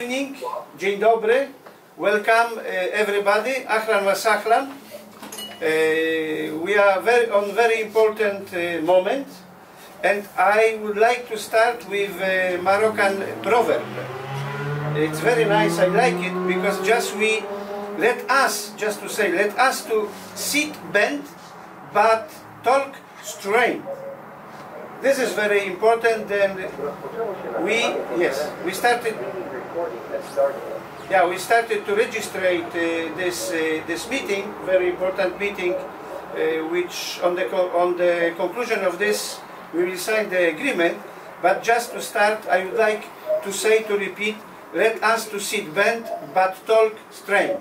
Evening, dzień dobry, welcome everybody, ahlan wa sahlan. We are on very important moment, and I would like to start with a Moroccan proverb. It's very nice, I like it, because let us to sit bent, but talk straight. This is very important, and we started to register this meeting, very important meeting, which on the conclusion of this we will sign the agreement. But just to start, I would like to repeat, let us to sit bent but talk straight.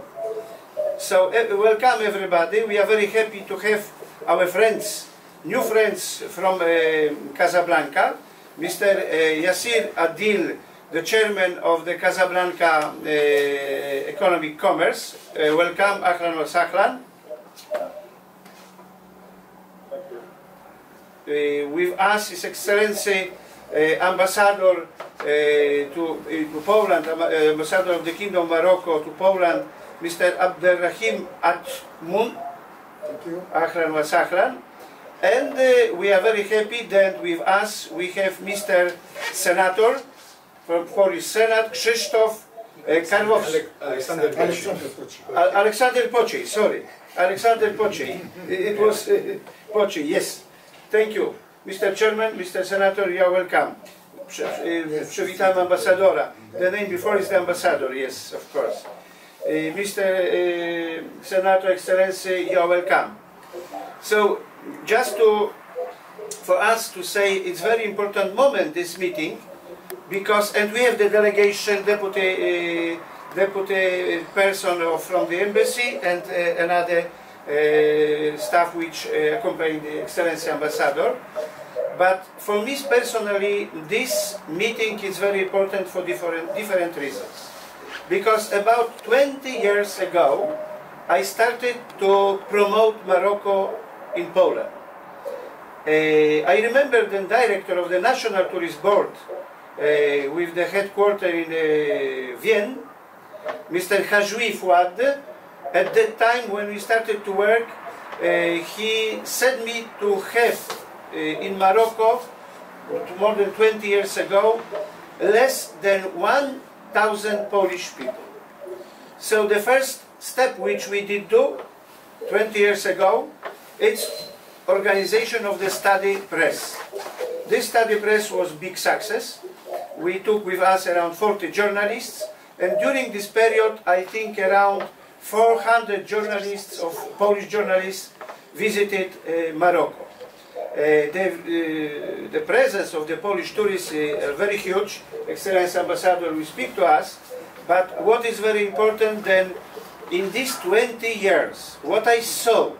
So welcome everybody. We are very happy to have our friends, new friends from Casablanca, Mr. Yassir Adil, the chairman of the Casablanca Economic Commerce. Welcome, ahlan wa sahlan. With us His Excellency Ambassador to Poland, Ambassador of the Kingdom of Morocco to Poland, Mr. Abdelrahim Atmoun. Thank you. Ahlan wa sahlan. And we are very happy that with us we have Mr. Senator from Polish Senate, Krzysztof Karłowski. Alexander Pociej, sorry. Alexander Pociej. It was Pociej, yes. Thank you. Mr. Chairman, Mr. Senator, you are welcome. Przywitamy ambasadora. The name before is the ambassador, yes, of course. Mr. Senator, Excellency, you are welcome. So, just for us to say, it's very important moment, this meeting, because, and we have the delegation, deputy person from the embassy, and another staff which accompany the Excellency Ambassador. But for me personally, this meeting is very important for different reasons. Because about 20 years ago, I started to promote Morocco in Poland. I remember the director of the National Tourist Board with the headquarters in Vienna, Mr. Hajoui Fouad. At that time when we started to work, he sent me to have in Morocco, more than 20 years ago, less than 1,000 Polish people. So the first step which we did do 20 years ago, it's organization of the study press. This study press was a big success. We took with us around 40 journalists, and during this period I think around 400 journalists, Polish journalists, visited Morocco. The presence of the Polish tourists is very huge. Excellency Ambassador will speak to us, but what is very important then, in these 20 years, what I saw,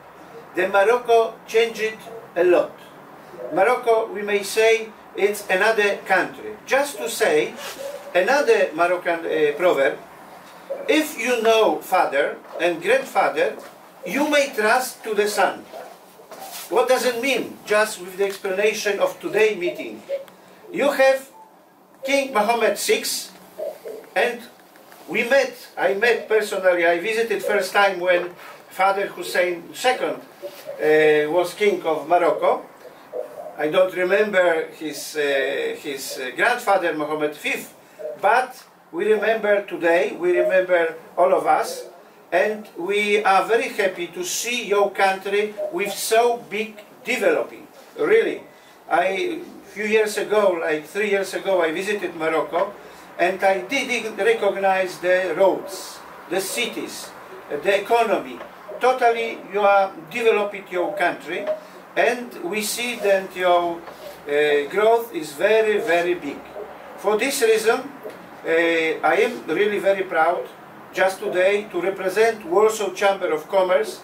the Morocco changed a lot. Morocco, we may say, it's another country. Just to say, another Moroccan proverb, if you know father and grandfather, you may trust to the son. What does it mean? Just with the explanation of today's meeting. You have King Mohammed VI, and I met personally, I visited first time when Father Hussein II was king of Morocco. I don't remember his grandfather Mohammed V, but we remember today, we remember all of us, and we are very happy to see your country with so big developing. Really. A few years ago, like 3 years ago, I visited Morocco, and I didn't recognize the roads, the cities, the economy. Totally, you are developing your country, and we see that your growth is very, very big. For this reason, I am really very proud just today to represent Warsaw Chamber of Commerce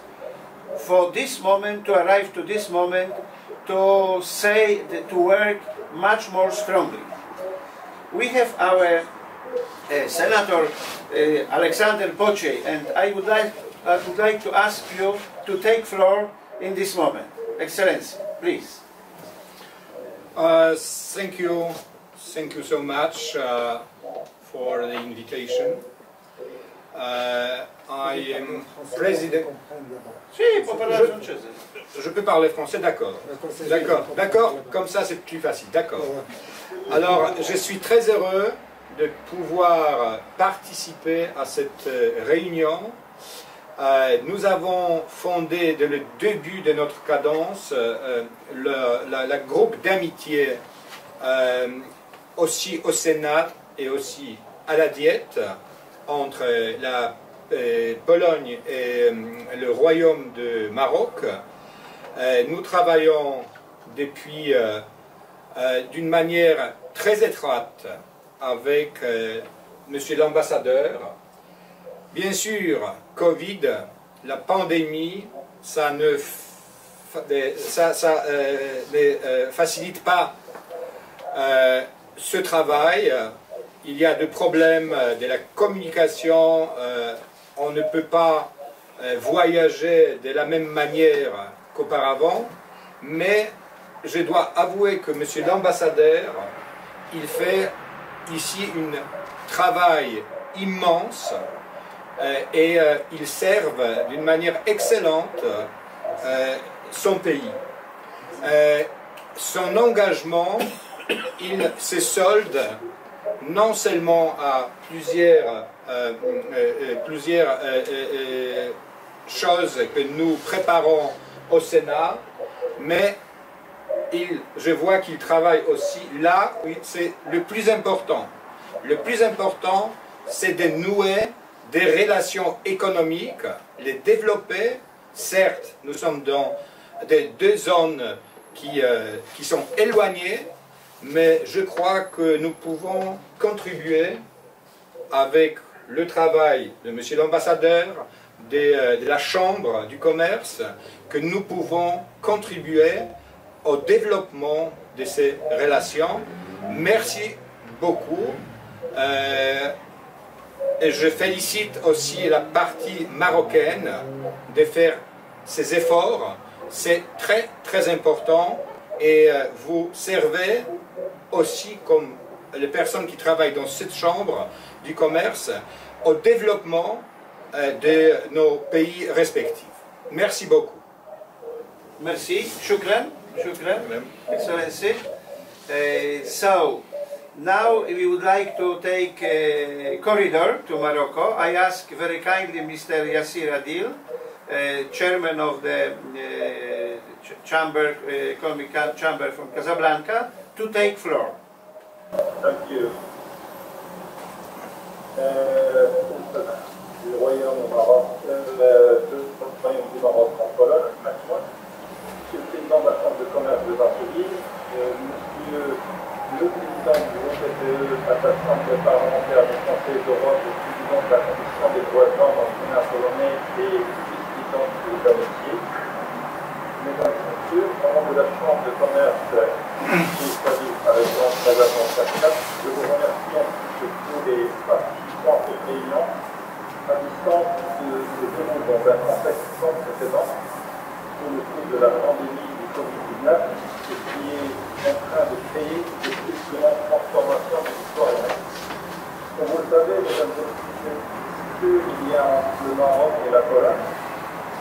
for this moment, to arrive to this moment, to say, to work much more strongly. We have our Senator Alexander Pociej, and I would like to ask you to take floor in this moment. Excellency, please. Thank you so much for the invitation. I am president. Si, può parlare francese. Je peux parler français, d'accord. D'accord, d'accord, comme ça c'est plus facile, d'accord. Alors, je suis très heureux de pouvoir participer à cette réunion. Nous avons fondé dès le début de notre cadence le groupe d'amitié aussi au Sénat et aussi à la Diète entre la Pologne et le Royaume de Maroc. Nous travaillons depuis d'une manière très étroite avec Monsieur l'ambassadeur. Bien sûr, Covid, la pandémie, ça ne facilite pas ce travail. Il y a des problèmes de la communication, on ne peut pas voyager de la même manière qu'auparavant, mais je dois avouer que Monsieur l'ambassadeur, il fait ici un travail immense et il sert d'une manière excellente son pays. Son engagement, il se solde non seulement à plusieurs choses que nous préparons au Sénat, mais je vois qu'il travaille aussi là où c'est le plus important. Le plus important, c'est de nouer des relations économiques, les développer. Certes, nous sommes dans deux zones qui sont éloignées, mais je crois que nous pouvons contribuer avec le travail de Monsieur l'ambassadeur, de la Chambre du commerce, que nous pouvons contribuer au développement de ces relations. Merci beaucoup. Et je félicite aussi la partie marocaine de faire ces efforts. C'est très très important et vous servez aussi comme les personnes qui travaillent dans cette chambre du commerce au développement de nos pays respectifs. Merci beaucoup. Merci. Shukran. Shukran. Excellency. So, now we would like to take a corridor to Morocco. I ask very kindly Mr. Yassir Adil, chairman of the Economic Chamber from Casablanca, to take floor. Thank you. Le Royaume du Maroc, le Royaume du Maroc en Pologne, Monsieur le Président de la Chambre de commerce de Varsovie, Monsieur le Président du OCDE, à la Chambre parlementaire du Conseil d'Europe, le Président de la Commission des droits de l'homme en Sénat polonais et vice-président des amitiés. Mesdames et messieurs, au nom de la Chambre de commerce qui est choisie par exemple Madame Montachat, je vous remercie ainsi que tous les participants à cette réunion à distance se déroule dans un contexte sans précédent sous le coup de la pandémie du Covid-19 et qui est en train de créer de plus grandes transformations de l'histoire humaine. Comme vous le savez, mesdames et messieurs, il y a entre le Maroc et la Pologne,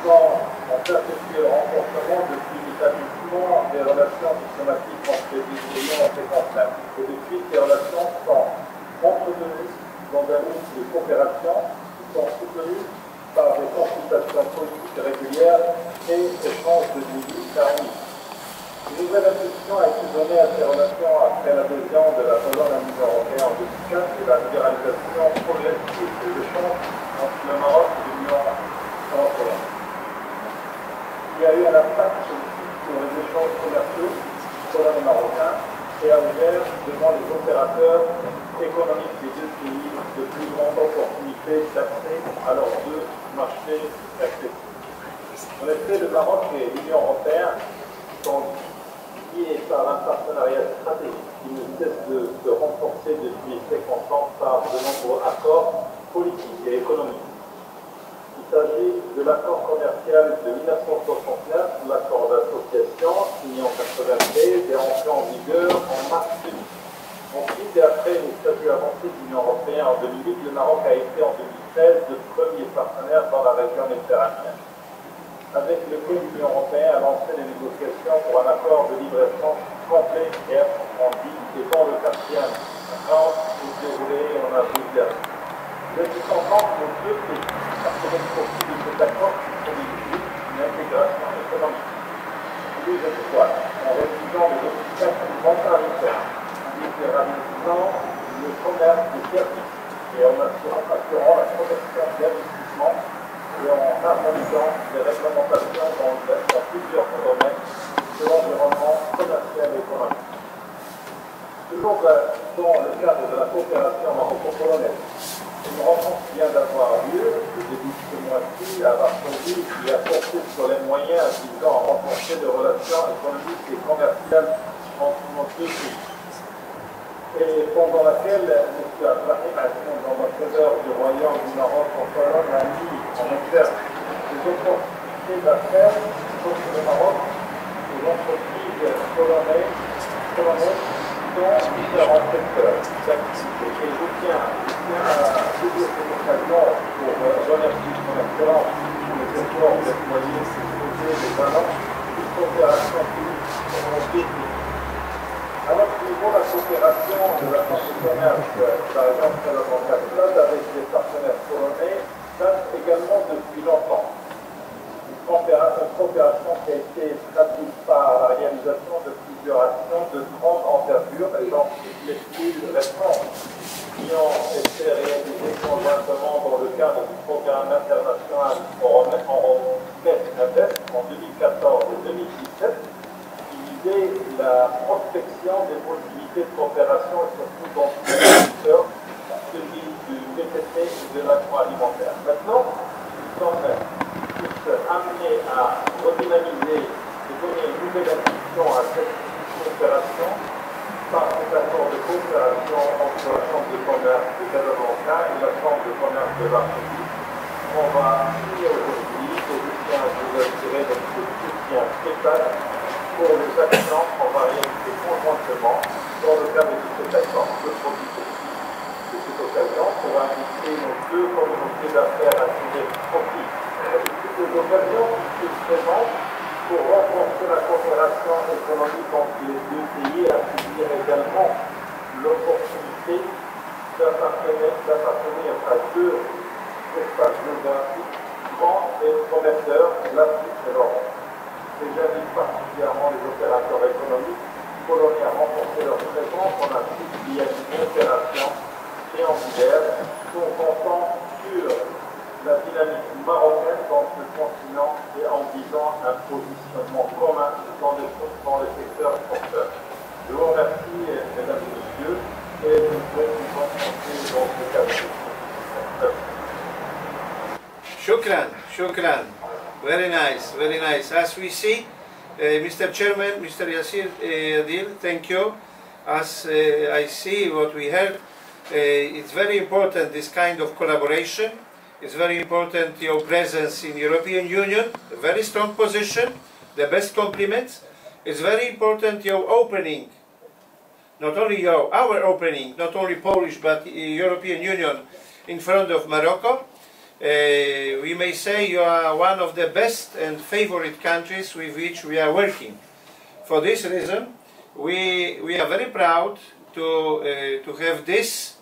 ont perpétué le renforcement depuis l'établissement des relations diplomatiques entre les deux pays en 1959. Et depuis, ces relations sont entretenues dans un mix de coopération qui sont soutenues par des consultations politiques régulières et échanges de visites parmi. Une nouvelle impulsion a été donnée à ces relations après l'adhésion de la Pologne à l'Union européenne en 2015 et la libéralisation progressive des échanges entre le Maroc et l'Union européenne. Il y a eu un impact politique sur les échanges commerciaux polono-marocains et a ouvert devant les opérateurs économiques des deux pays de plus grandes opportunités d'accès à leurs deux marchés respectifs. En effet, le Maroc et l'Union européenne sont liés par un partenariat stratégique qui ne cesse de se renforcer depuis 50 ans par de nombreux accords politiques et économiques. Il s'agit de l'accord commercial de 1969, l'accord d'association signé en 1993 et entré en vigueur en mars 2000. Ensuite, et après le statut avancé de l'Union européenne en 2008, le Maroc a été en 2013 le premier partenaire dans la région méditerranéenne, avec lequel l'Union européenne a lancé les négociations pour un accord de libre-échange complet et approfondi, et dont le 4e round s'est déroulé en avril dernier. Je suis content que nos deux pays a tiré profit de cet accord qui privilégie une intégration économique. Plus étoiles, en réduisant les obstacles transfrontaliers, en libéralisant le commerce des services et en assurant la protection de l'investissement et en harmonisant les réglementations dans plusieurs domaines de l'environnement commercial et économique. Toujours dans le cadre de la coopération maroco-polonaise, une rencontre vient d'avoir lieu au début de ce mois-ci à Varsovie qui a porté sur les moyens visant à renforcer les relations économiques et commerciales entre nos deux pays. Et pendant laquelle M. Abdrahim Hassan, l'ambassadeur du Royaume du Maroc en Pologne, a mis en exergue les opportunités d'affaires entre le Maroc et l'entreprise polonaise dans différents secteurs d'activité. Et je tiens à saisir cette occasion pour remercier son excellence les efforts déployés ces projets des 20 ans de coopération publique dans nos deux pays. À notre niveau, la coopération de la Chambre de commerce, par exemple, de la Banque avec les partenaires polonais, date également depuis longtemps. Une coopération qui a été traduite par la réalisation de plusieurs actions de grande envergure, et j'en cite les plus récentes, qui ont été réalisées conjointement dans le cadre du programme international Invest en 2014 et 2017, qui visait la prospection des possibilités de coopération et surtout dans le secteur, celui du BTP et de l'agroalimentaire. Maintenant, nous sommes amenés à redynamiser et donner une nouvelle impulsion à cette coopération par cet accord de coopération entre la Chambre de commerce de Casablanca et la Chambre de commerce de Varsovie. On va signer aujourd'hui et je tiens à vous assurer de notre soutien total pour les actions qu'on va réaliser conjointement dans le cadre de cet accord. Je profite aussi de cette occasion pour inviter nos deux communautés d'affaires à tirer profit de toutes les occasions qui se présentent pour renforcer la coopération économique entre les deux pays et accueillir également l'opportunité d'appartenir à deux espaces géographiques grands et prometteurs, l'Afrique et l'Europe. Et j'invite particulièrement les opérateurs économiques polonais à renforcer leur présence en Afrique via une coopération triangulaire pour comptant sur la dynamique marocaine dans ce continent et en visant un positionnement commun dans les secteurs porteurs. Je vous remercie, mesdames et messieurs, et je vous souhaite une bonne santé dans ce cadre. Shukran, shukran. Very nice, very nice. As we see, Mr. Chairman, Mr. Yassir Adil, thank you. As I see what we heard, it's very important, this kind of collaboration. It's very important your presence in European Union, a very strong position, the best compliments. It's very important your opening, not only our opening, not only Polish but European Union in front of Morocco. We may say you are one of the best and favorite countries with which we are working. For this reason, we are very proud to have this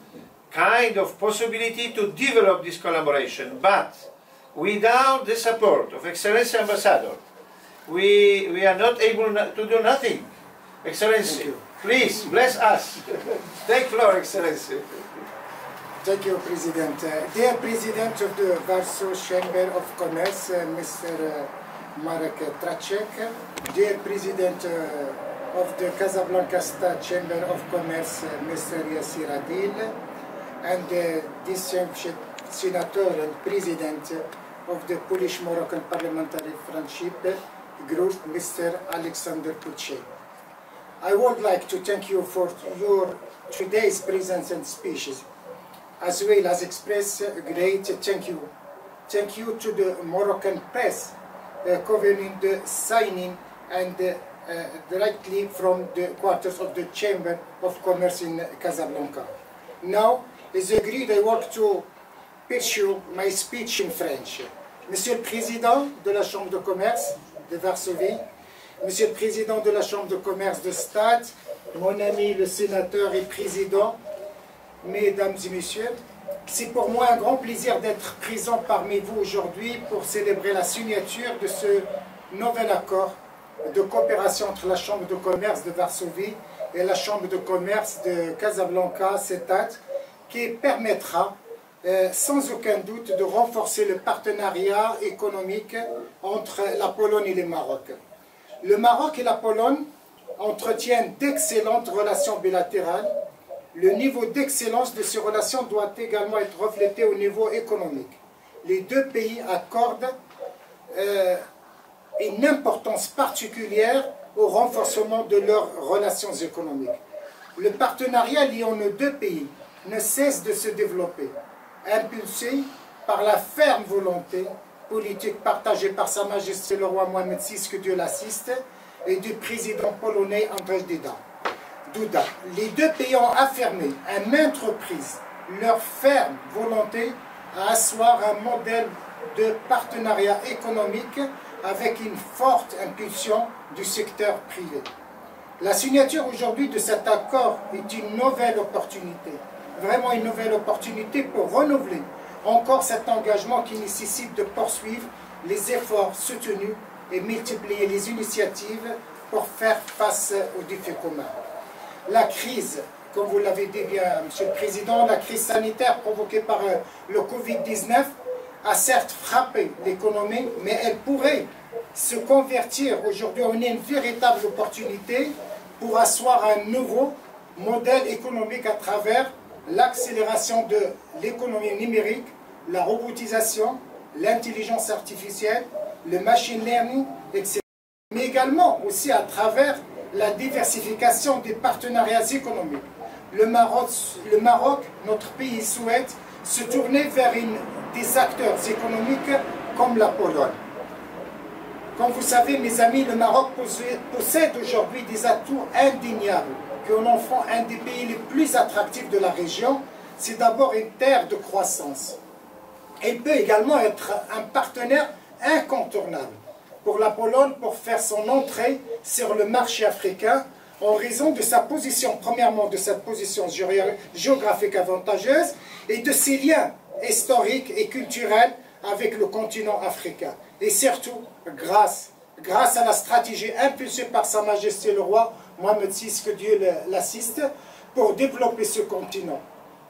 kind of possibility to develop this collaboration, but without the support of Excellency Ambassador, we are not able to do nothing. Excellency, please bless us. Take floor, Excellency. Thank you, President. Dear President of the Warsaw Chamber of Commerce, Mr. Marek Tracek, dear President of the Casablanca State Chamber of Commerce, Mr. Yassir Adil, and distinguished Senator and President of the Polish-Moroccan Parliamentary Friendship Group, Mr. Alexander Puchet. I would like to thank you for your today's presence and speeches, as well as express a great thank you. Thank you to the Moroccan press covering the signing and directly from the quarters of the Chamber of Commerce in Casablanca. Now, as agreed, I want to pursue my speech in French. Monsieur le Président de la Chambre de commerce de Varsovie, Monsieur le Président de la Chambre de commerce de Stade, mon ami le sénateur et président, Mesdames et Messieurs, c'est pour moi un grand plaisir d'être présent parmi vous aujourd'hui pour célébrer la signature de ce nouvel accord de coopération entre la Chambre de commerce de Varsovie et la Chambre de commerce de Casablanca, CETAD, qui permettra sans aucun doute de renforcer le partenariat économique entre la Pologne et le Maroc. Le Maroc et la Pologne entretiennent d'excellentes relations bilatérales. Le niveau d'excellence de ces relations doit également être reflété au niveau économique. Les deux pays accordent une importance particulière au renforcement de leurs relations économiques. Le partenariat liant nos deux pays ne cesse de se développer, impulsé par la ferme volonté politique partagée par Sa Majesté le roi Mohamed VI, que Dieu l'assiste, et du président polonais Andrzej Duda. Les deux pays ont affirmé à maintes reprises leur ferme volonté à asseoir un modèle de partenariat économique avec une forte impulsion du secteur privé. La signature aujourd'hui de cet accord est une nouvelle opportunité, vraiment une nouvelle opportunité pour renouveler encore cet engagement qui nécessite de poursuivre les efforts soutenus et multiplier les initiatives pour faire face aux défis communs. La crise, comme vous l'avez dit bien, Monsieur le Président, la crise sanitaire provoquée par le Covid-19 a certes frappé l'économie, mais elle pourrait se convertir aujourd'hui en une véritable opportunité pour asseoir un nouveau modèle économique à travers l'accélération de l'économie numérique, la robotisation, l'intelligence artificielle, le machine learning, etc. Mais également aussi à travers la diversification des partenariats économiques. Le Maroc, notre pays, souhaite se tourner vers des acteurs économiques comme la Pologne. Comme vous savez, mes amis, le Maroc possède aujourd'hui des atouts indéniables qui en font un des pays les plus attractifs de la région. C'est d'abord une terre de croissance. Il peut également être un partenaire incontournable pour la Pologne pour faire son entrée sur le marché africain en raison de sa position, premièrement de cette position géographique avantageuse et de ses liens historiques et culturels avec le continent africain. Et surtout, grâce à la stratégie impulsée par Sa Majesté le roi Mohamed VI, que Dieu l'assiste, pour développer ce continent.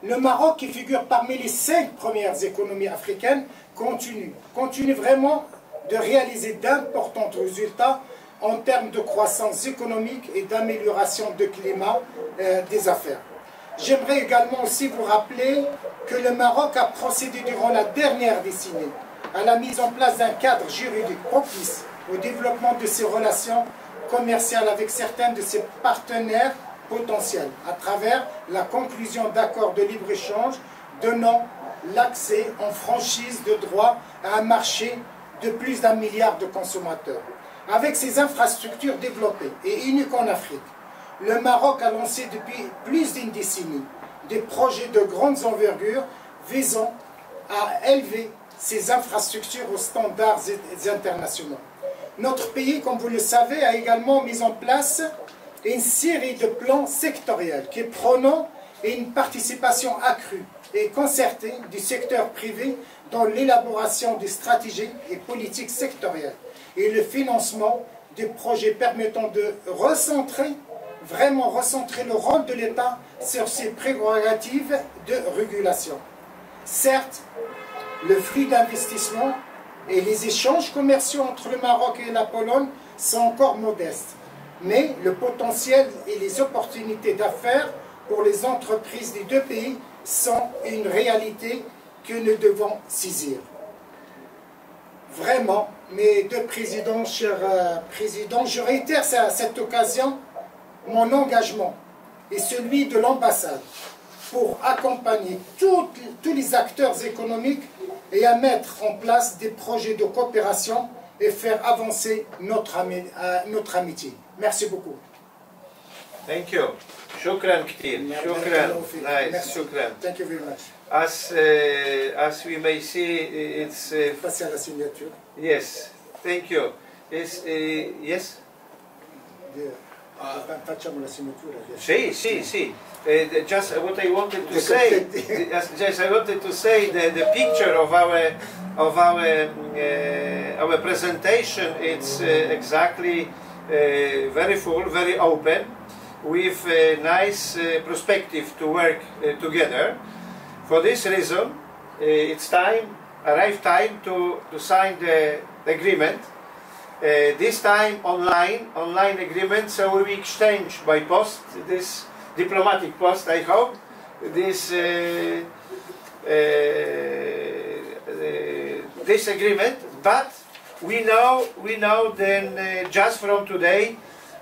Le Maroc, qui figure parmi les 5 premières économies africaines, continue vraiment de réaliser d'importants résultats en termes de croissance économique et d'amélioration du climat des affaires. J'aimerais également aussi vous rappeler que le Maroc a procédé durant la dernière décennie à la mise en place d'un cadre juridique propice au développement de ses relations commerciales avec certains de ses partenaires potentiels, à travers la conclusion d'accords de libre-échange donnant l'accès en franchise de droit à un marché de plus d'1 milliard de consommateurs. Avec ses infrastructures développées et uniques en Afrique, le Maroc a lancé depuis plus d'une décennie des projets de grandes envergures visant à élever ses infrastructures aux standards internationaux. Notre pays, comme vous le savez, a également mis en place une série de plans sectoriels qui prônent une participation accrue et concertée du secteur privé dans l'élaboration des stratégies et politiques sectorielles et le financement des projets permettant de vraiment recentrer le rôle de l'État sur ses prérogatives de régulation. Certes, le flux d'investissement et les échanges commerciaux entre le Maroc et la Pologne sont encore modestes, mais le potentiel et les opportunités d'affaires pour les entreprises des deux pays sont une réalité que nous devons saisir. Vraiment, mes deux présidents, chers présidents, je réitère à cette occasion mon engagement et celui de l'ambassade pour accompagner tous les acteurs économiques et à mettre en place des projets de coopération et faire avancer notre amitié. Merci beaucoup. Thank you. Shukran كتير. Shukran. Nice. Merci. Shukran. Thank you very much. As we may see, it's Passer à la signature. yes. Thank you. It's yes. Facciamo la signatura. Sì. Just what I wanted to say. Just I wanted to say the picture of our presentation. It's exactly very full, very open, with a nice perspective to work together. For this reason, it's arrived time to sign the agreement. This time online agreement, so we exchange by post, this diplomatic post, I hope, this agreement. But we know then just from today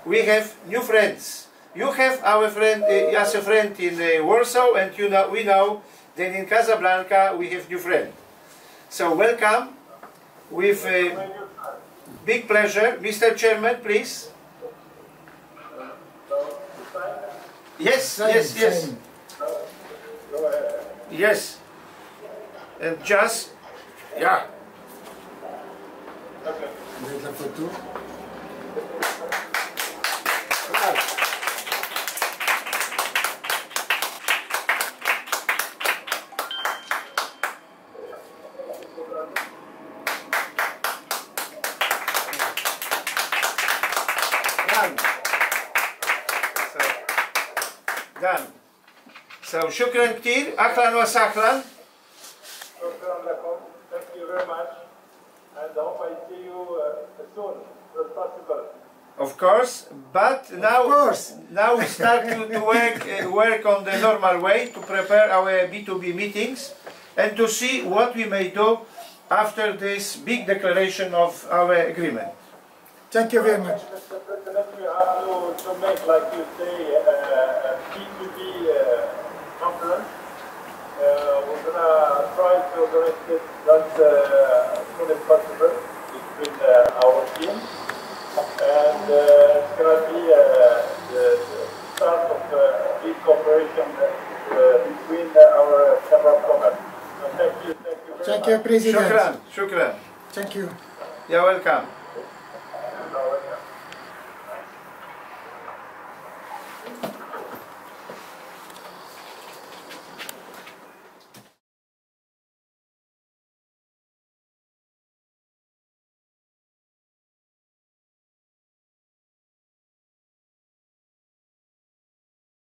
we have new friends. You have our friend as a friend in Warsaw, and we know then in Casablanca we have new friend. So welcome with big pleasure. Mr. Chairman, please. Yes. Yes. And just, yeah. Avec la photo. Done. So, shukran كتير. أهلا وسهلا. Thank you very much. And I hope I see you soon, as possible. Of course, but now we start to work on the normal way to prepare our B2B meetings and to see what we may do after this big declaration of our agreement. Thank you very much. Mr. President, we have to make, like you say, a B2B conference. We're going to try to organize it as soon as possible between our team. And it's going to be the start of big cooperation between our Chamber of Commerce. So thank you very much. Thank you, President. Shukran. Thank you. You're welcome.